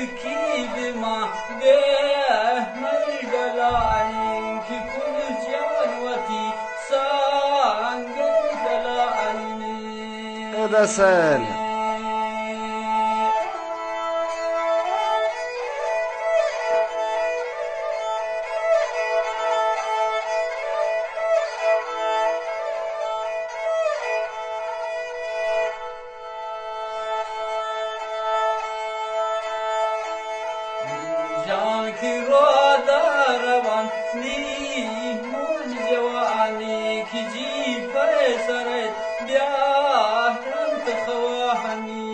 تركيب مع ده مرجلاني كل جوانوتي سانجلاني هذا سهل. جانك رودا روان لی من جوانی کی جی فسرت بیا رنت خواهنی